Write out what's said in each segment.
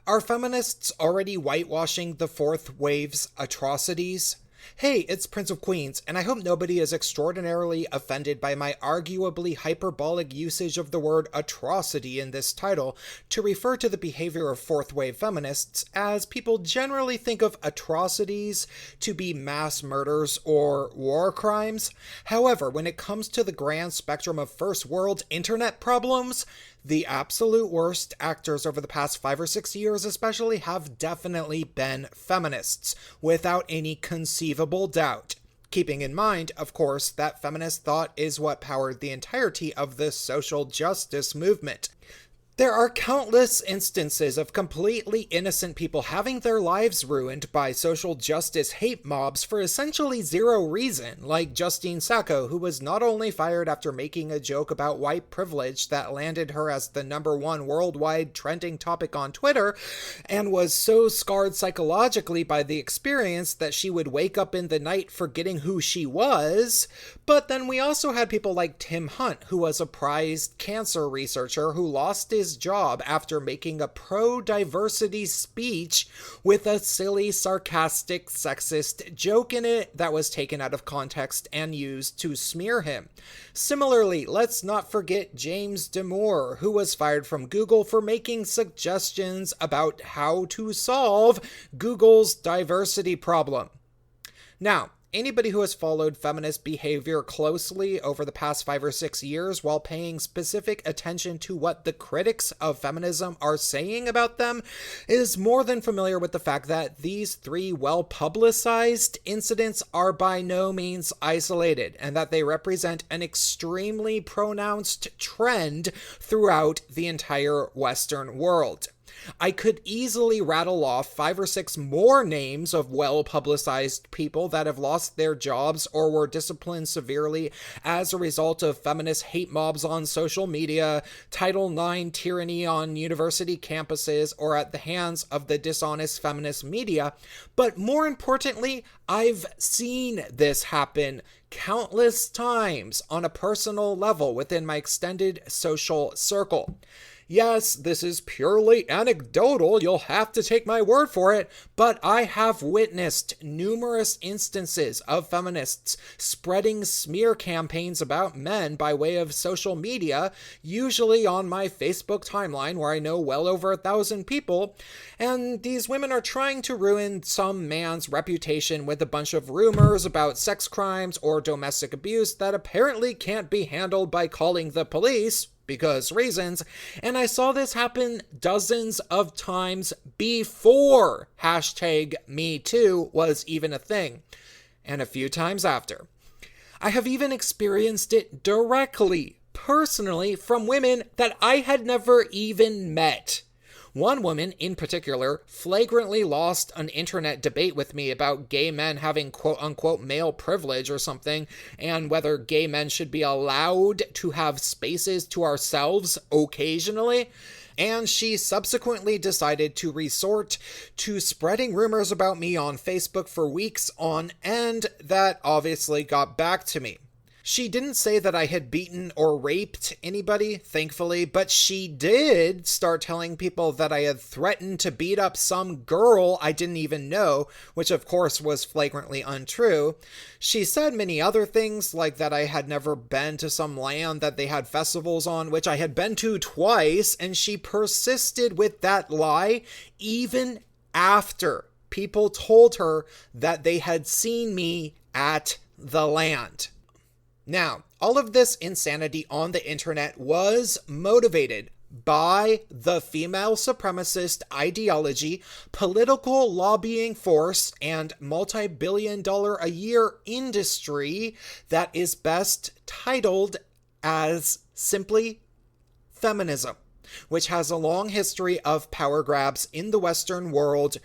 Are feminists already whitewashing the fourth wave's atrocities? Hey, it's Prince of Queens, and I hope nobody is extraordinarily offended by my arguably hyperbolic usage of the word atrocity in this title to refer to the behavior of fourth wave feminists, as people generally think of atrocities to be mass murders or war crimes. However, when it comes to the grand spectrum of first world internet problems, the absolute worst actors over the past 5 or 6 years especially have definitely been feminists, without any conceivable doubt. Keeping in mind, of course, that feminist thought is what powered the entirety of the social justice movement. There are countless instances of completely innocent people having their lives ruined by social justice hate mobs for essentially zero reason, like Justine Sacco, who was not only fired after making a joke about white privilege that landed her as the #1 worldwide trending topic on Twitter, and was so scarred psychologically by the experience that she would wake up in the night forgetting who she was, but then we also had people like Tim Hunt, who was a prized cancer researcher who lost his job after making a pro-diversity speech with a silly, sarcastic, sexist joke in it that was taken out of context and used to smear him. Similarly, let's not forget James Damore, who was fired from Google for making suggestions about how to solve Google's diversity problem. Now, anybody who has followed feminist behavior closely over the past 5 or 6 years while paying specific attention to what the critics of feminism are saying about them is more than familiar with the fact that these 3 well-publicized incidents are by no means isolated, and that they represent an extremely pronounced trend throughout the entire Western world. I could easily rattle off 5 or 6 more names of well-publicized people that have lost their jobs or were disciplined severely as a result of feminist hate mobs on social media, Title IX tyranny on university campuses, or at the hands of the dishonest feminist media. But more importantly, I've seen this happen countless times on a personal level within my extended social circle. Yes, this is purely anecdotal, you'll have to take my word for it, but I have witnessed numerous instances of feminists spreading smear campaigns about men by way of social media, usually on my Facebook timeline where I know well over 1,000 people, and these women are trying to ruin some man's reputation with a bunch of rumors about sex crimes or domestic abuse that apparently can't be handled by calling the police, because reasons, and I saw this happen dozens of times before #MeToo was even a thing, and a few times after. I have even experienced it directly, personally, from women that I had never even met. One woman, in particular, flagrantly lost an internet debate with me about gay men having quote-unquote male privilege or something, and whether gay men should be allowed to have spaces to ourselves occasionally. And she subsequently decided to resort to spreading rumors about me on Facebook for weeks on end that obviously got back to me. She didn't say that I had beaten or raped anybody, thankfully, but she did start telling people that I had threatened to beat up some girl I didn't even know, which of course was flagrantly untrue. She said many other things, like that I had never been to some land that they had festivals on, which I had been to twice, and she persisted with that lie even after people told her that they had seen me at the land. Now, all of this insanity on the internet was motivated by the female supremacist ideology, political lobbying force, and multi-billion-dollar-a-year industry that is best titled as simply feminism, which has a long history of power grabs in the Western world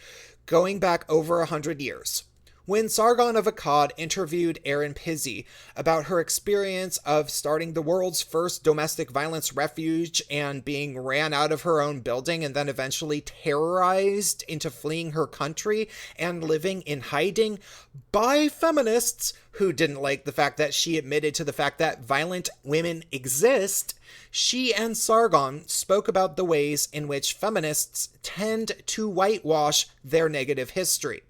going back over 100 years. When Sargon of Akkad interviewed Erin Pizzi about her experience of starting the world's first domestic violence refuge and being ran out of her own building and then eventually terrorized into fleeing her country and living in hiding by feminists who didn't like the fact that she admitted to the fact that violent women exist, she and Sargon spoke about the ways in which feminists tend to whitewash their negative history.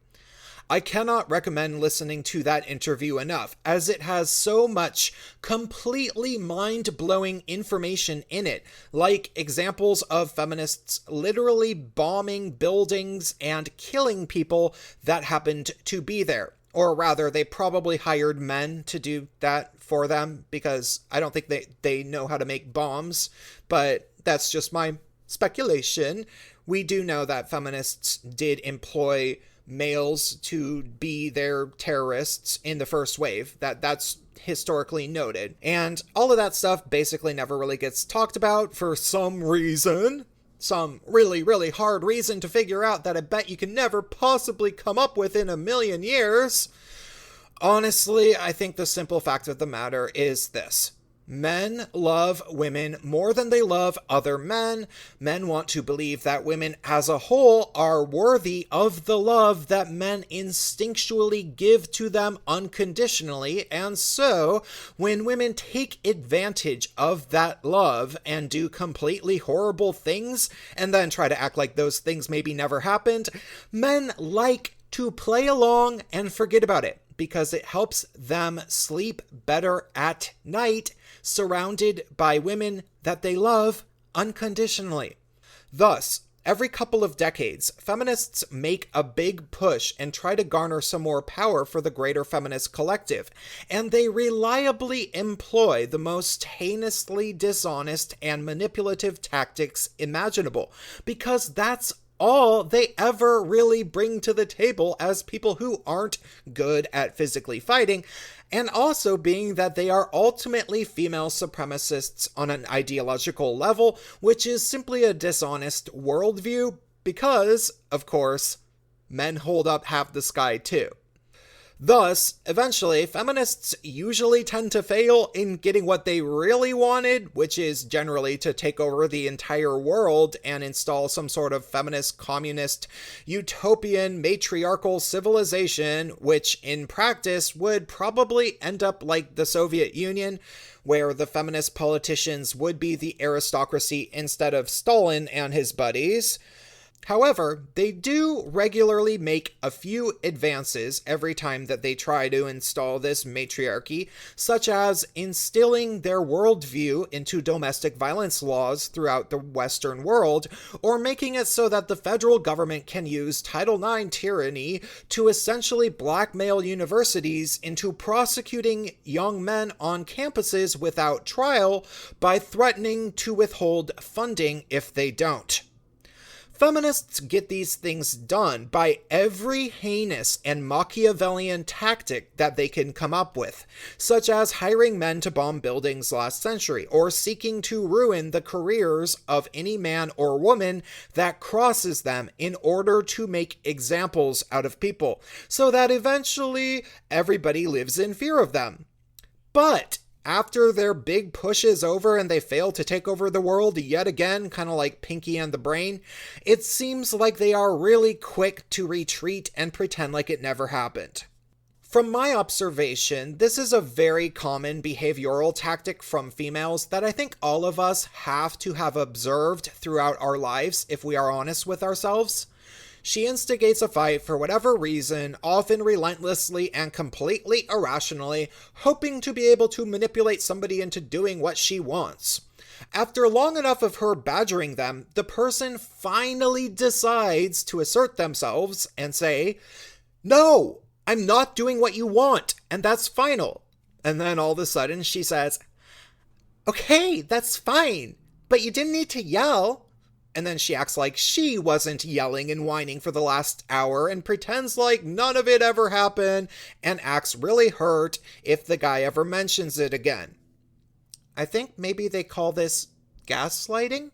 I cannot recommend listening to that interview enough, as it has so much completely mind-blowing information in it, like examples of feminists literally bombing buildings and killing people that happened to be there. Or rather, they probably hired men to do that for them, because I don't think they know how to make bombs, but that's just my speculation. We do know that feminists did employ males to be their terrorists in the first wave. That's historically noted. And all of that stuff basically never really gets talked about for some reason. Some really, really hard reason to figure out that I bet you can never possibly come up with in a million years. Honestly, I think the simple fact of the matter is this. Men love women more than they love other men. Men want to believe that women as a whole are worthy of the love that men instinctually give to them unconditionally. And so, when women take advantage of that love and do completely horrible things, and then try to act like those things maybe never happened, men like to play along and forget about it, because it helps them sleep better at night, surrounded by women that they love unconditionally. Thus, every couple of decades, feminists make a big push and try to garner some more power for the greater feminist collective, and they reliably employ the most heinously dishonest and manipulative tactics imaginable, because that's all they ever really bring to the table as people who aren't good at physically fighting, and also being that they are ultimately female supremacists on an ideological level, which is simply a dishonest worldview because, of course, men hold up half the sky too. Thus, eventually, feminists usually tend to fail in getting what they really wanted, which is generally to take over the entire world and install some sort of feminist, communist, utopian, matriarchal civilization, which in practice would probably end up like the Soviet Union, where the feminist politicians would be the aristocracy instead of Stalin and his buddies. However, they do regularly make a few advances every time that they try to install this matriarchy, such as instilling their worldview into domestic violence laws throughout the Western world, or making it so that the federal government can use Title IX tyranny to essentially blackmail universities into prosecuting young men on campuses without trial by threatening to withhold funding if they don't. Feminists get these things done by every heinous and Machiavellian tactic that they can come up with, such as hiring men to bomb buildings last century, or seeking to ruin the careers of any man or woman that crosses them in order to make examples out of people, so that eventually everybody lives in fear of them. But after their big push is over and they fail to take over the world yet again, kind of like Pinky and the Brain, it seems like they are really quick to retreat and pretend like it never happened. From my observation, this is a very common behavioral tactic from females that I think all of us have to have observed throughout our lives if we are honest with ourselves. She instigates a fight for whatever reason, often relentlessly and completely irrationally, hoping to be able to manipulate somebody into doing what she wants. After long enough of her badgering them, the person finally decides to assert themselves and say, "No, I'm not doing what you want, and that's final." And then all of a sudden she says, "Okay, that's fine, but you didn't need to yell." And then she acts like she wasn't yelling and whining for the last hour and pretends like none of it ever happened and acts really hurt if the guy ever mentions it again. I think maybe they call this gaslighting.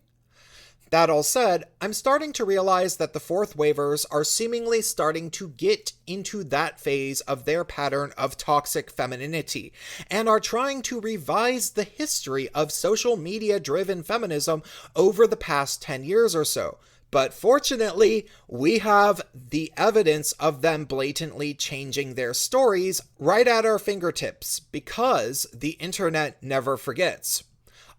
That all said, I'm starting to realize that the fourth wavers are seemingly starting to get into that phase of their pattern of toxic femininity, and are trying to revise the history of social media-driven feminism over the past 10 years or so. But fortunately, we have the evidence of them blatantly changing their stories right at our fingertips, because the internet never forgets.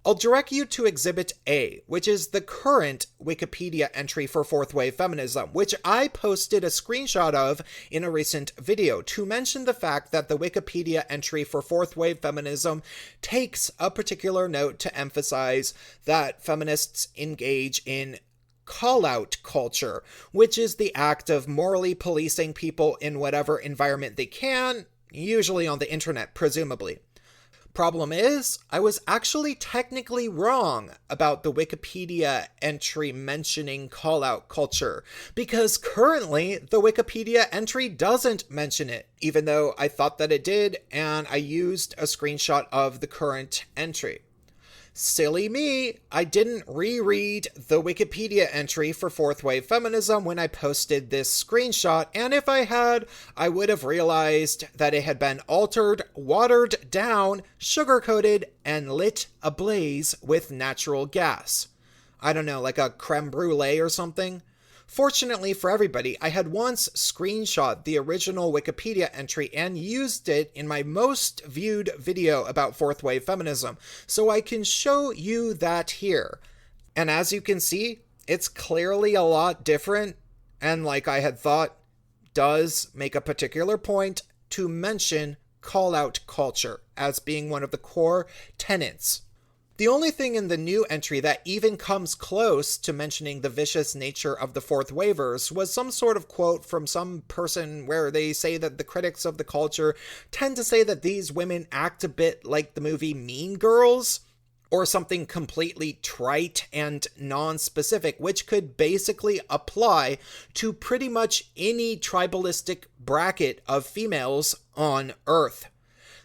I'll direct you to Exhibit A, which is the current Wikipedia entry for fourth wave feminism, which I posted a screenshot of in a recent video to mention the fact that the Wikipedia entry for fourth wave feminism takes a particular note to emphasize that feminists engage in call-out culture, which is the act of morally policing people in whatever environment they can, usually on the internet, presumably. Problem is, I was actually technically wrong about the Wikipedia entry mentioning call-out culture, because currently the Wikipedia entry doesn't mention it, even though I thought that it did, and I used a screenshot of the current entry. Silly me, I didn't reread the Wikipedia entry for fourth wave feminism when I posted this screenshot, and if I had, I would have realized that it had been altered, watered down, sugar-coated, and lit ablaze with natural gas. I don't know, like a creme brulee or something? Fortunately for everybody, I had once screenshot the original Wikipedia entry and used it in my most viewed video about fourth wave feminism, so I can show you that here. And as you can see, it's clearly a lot different, and like I had thought, does make a particular point to mention call-out culture as being one of the core tenets. The only thing in the new entry that even comes close to mentioning the vicious nature of the fourth wavers was some sort of quote from some person where they say that the critics of the culture tend to say that these women act a bit like the movie Mean Girls, or something completely trite and non-specific, which could basically apply to pretty much any tribalistic bracket of females on Earth.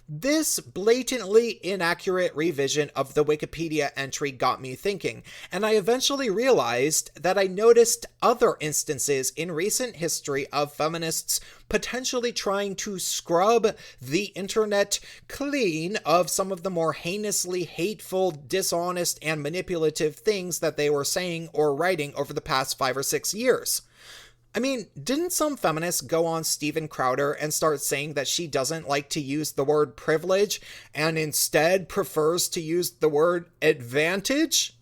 This blatantly inaccurate revision of the Wikipedia entry got me thinking, and I eventually realized that I noticed other instances in recent history of feminists potentially trying to scrub the internet clean of some of the more heinously hateful, dishonest, and manipulative things that they were saying or writing over the past 5 or 6 years. I mean, didn't some feminists go on Steven Crowder and start saying that she doesn't like to use the word privilege and instead prefers to use the word advantage?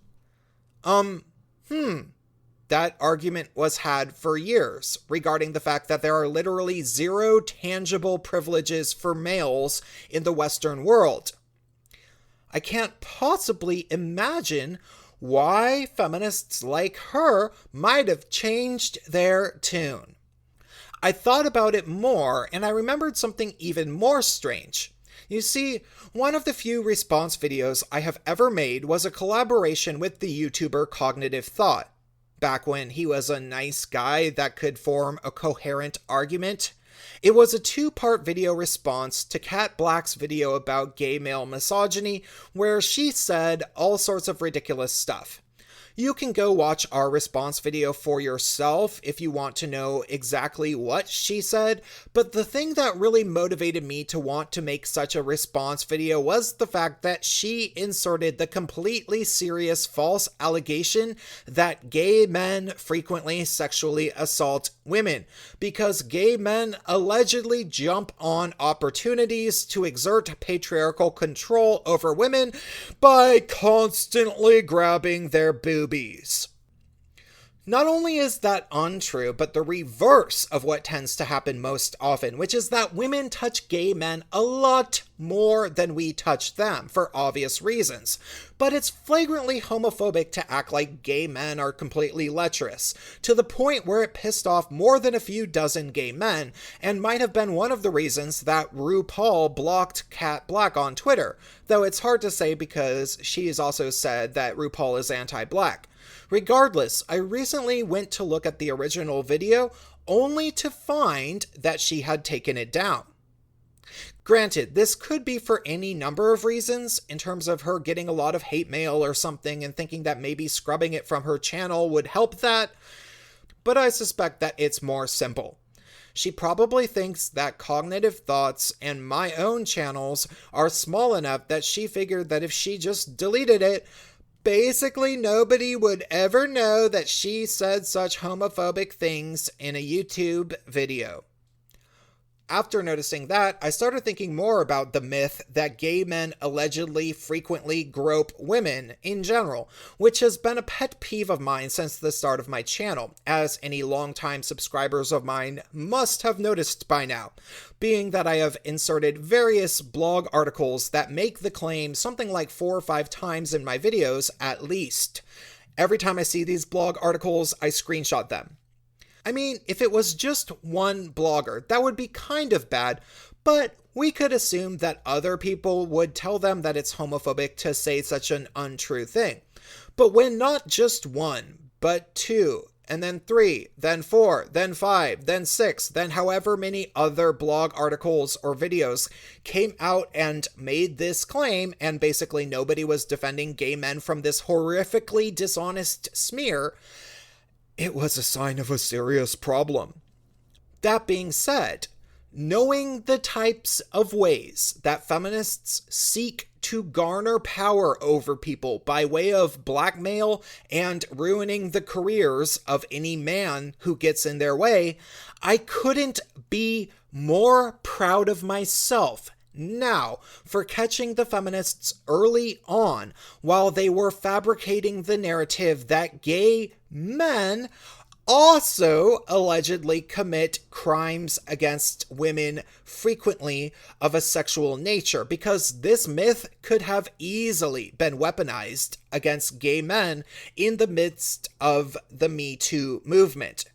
That argument was had for years regarding the fact that there are literally zero tangible privileges for males in the Western world. I can't possibly imagine why feminists like her might have changed their tune. I thought about it more, and I remembered something even more strange. You see, one of the few response videos I have ever made was a collaboration with the YouTuber Cognitive Thought, back when he was a nice guy that could form a coherent argument. It was a 2-part video response to Kat Black's video about gay male misogyny, where she said all sorts of ridiculous stuff. You can go watch our response video for yourself if you want to know exactly what she said, but the thing that really motivated me to want to make such a response video was the fact that she inserted the completely serious false allegation that gay men frequently sexually assault women, because gay men allegedly jump on opportunities to exert patriarchal control over women by constantly grabbing their boobs. Not only is that untrue, but the reverse of what tends to happen most often, which is that women touch gay men a lot more than we touch them, for obvious reasons. But it's flagrantly homophobic to act like gay men are completely lecherous, to the point where it pissed off more than a few dozen gay men, and might have been one of the reasons that RuPaul blocked Kat Black on Twitter, though it's hard to say because she has also said that RuPaul is anti-black. Regardless, I recently went to look at the original video only to find that she had taken it down. Granted, this could be for any number of reasons, in terms of her getting a lot of hate mail or something and thinking that maybe scrubbing it from her channel would help that, but I suspect that it's more simple. She probably thinks that Cognitive Thoughts and my own channels are small enough that she figured that if she just deleted it, basically nobody would ever know that she said such homophobic things in a YouTube video. After noticing that, I started thinking more about the myth that gay men allegedly frequently grope women in general, which has been a pet peeve of mine since the start of my channel, as any longtime subscribers of mine must have noticed by now, being that I have inserted various blog articles that make the claim something like 4 or 5 times in my videos at least. Every time I see these blog articles, I screenshot them. I mean, if it was just one blogger, that would be kind of bad, but we could assume that other people would tell them that it's homophobic to say such an untrue thing. But when not just one, but 2, and then 3, then 4, then 5, then 6, then however many other blog articles or videos came out and made this claim, and basically nobody was defending gay men from this horrifically dishonest smear, it was a sign of a serious problem. That being said, knowing the types of ways that feminists seek to garner power over people by way of blackmail and ruining the careers of any man who gets in their way, I couldn't be more proud of myself now for catching the feminists early on while they were fabricating the narrative that gay men also allegedly commit crimes against women frequently of a sexual nature, because this myth could have easily been weaponized against gay men in the midst of the Me Too movement.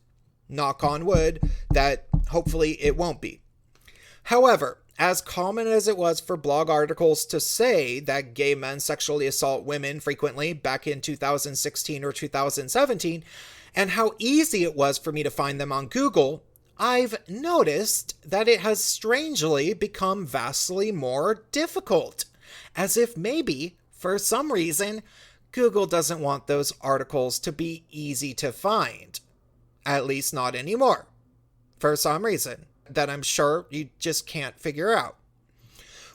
Knock on wood that hopefully it won't be. However, as common as it was for blog articles to say that gay men sexually assault women frequently back in 2016 or 2017, and how easy it was for me to find them on Google, I've noticed that it has strangely become vastly more difficult. As if maybe, for some reason, Google doesn't want those articles to be easy to find. At least not anymore. For some reason that I'm sure you just can't figure out.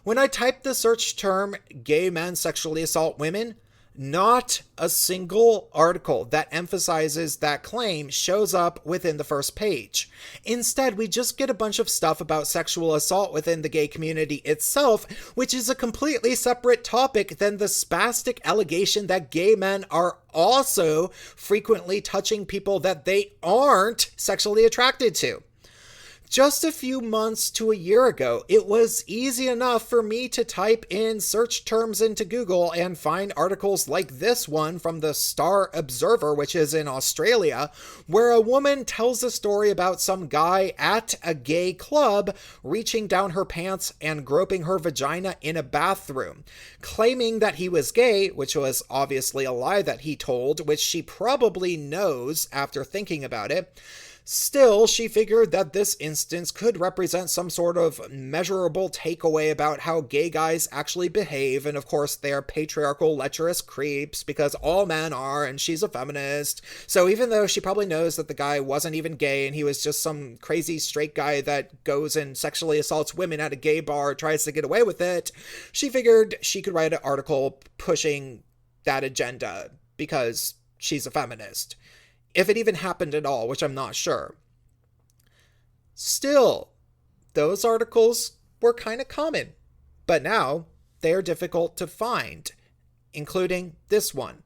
When I type the search term gay men sexually assault women, not a single article that emphasizes that claim shows up within the first page. Instead, we just get a bunch of stuff about sexual assault within the gay community itself, which is a completely separate topic than the spastic allegation that gay men are also frequently touching people that they aren't sexually attracted to. Just a few months to a year ago, it was easy enough for me to type in search terms into Google and find articles like this one from the Star Observer, which is in Australia, where a woman tells a story about some guy at a gay club reaching down her pants and groping her vagina in a bathroom, claiming that he was gay, which was obviously a lie that he told, which she probably knows after thinking about it. Still, she figured that this instance could represent some sort of measurable takeaway about how gay guys actually behave, and of course they are patriarchal, lecherous creeps, because all men are, and she's a feminist. So even though she probably knows that the guy wasn't even gay, and he was just some crazy straight guy that goes and sexually assaults women at a gay bar, tries to get away with it, she figured she could write an article pushing that agenda, because she's a feminist. If it even happened at all, which I'm not sure. Still, those articles were kind of common, but now they are difficult to find, including this one.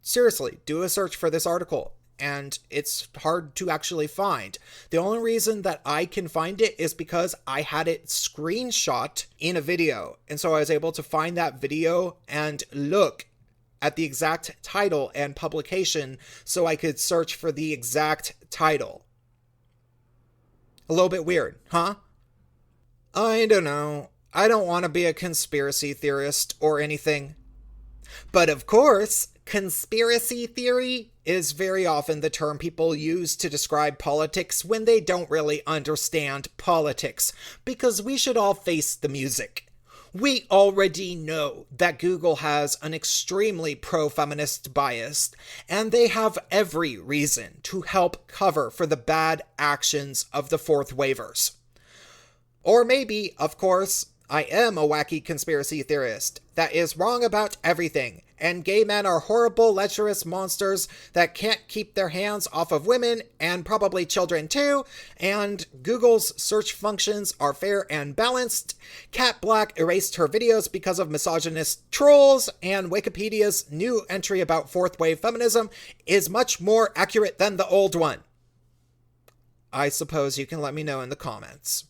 Seriously, do a search for this article, and it's hard to actually find. The only reason that I can find it is because I had it screenshot in a video, and so I was able to find that video and look at the exact title and publication so I could search for the exact title. A little bit weird, huh? I don't know. I don't want to be a conspiracy theorist or anything. But of course, conspiracy theory is very often the term people use to describe politics when they don't really understand politics, because we should all face the music. We already know that Google has an extremely pro-feminist bias, and they have every reason to help cover for the bad actions of the fourth wavers. Or maybe, of course, I am a wacky conspiracy theorist that is wrong about everything, and gay men are horrible, lecherous monsters that can't keep their hands off of women, and probably children too, and Google's search functions are fair and balanced, Kat Black erased her videos because of misogynist trolls, and Wikipedia's new entry about fourth wave feminism is much more accurate than the old one. I suppose you can let me know in the comments.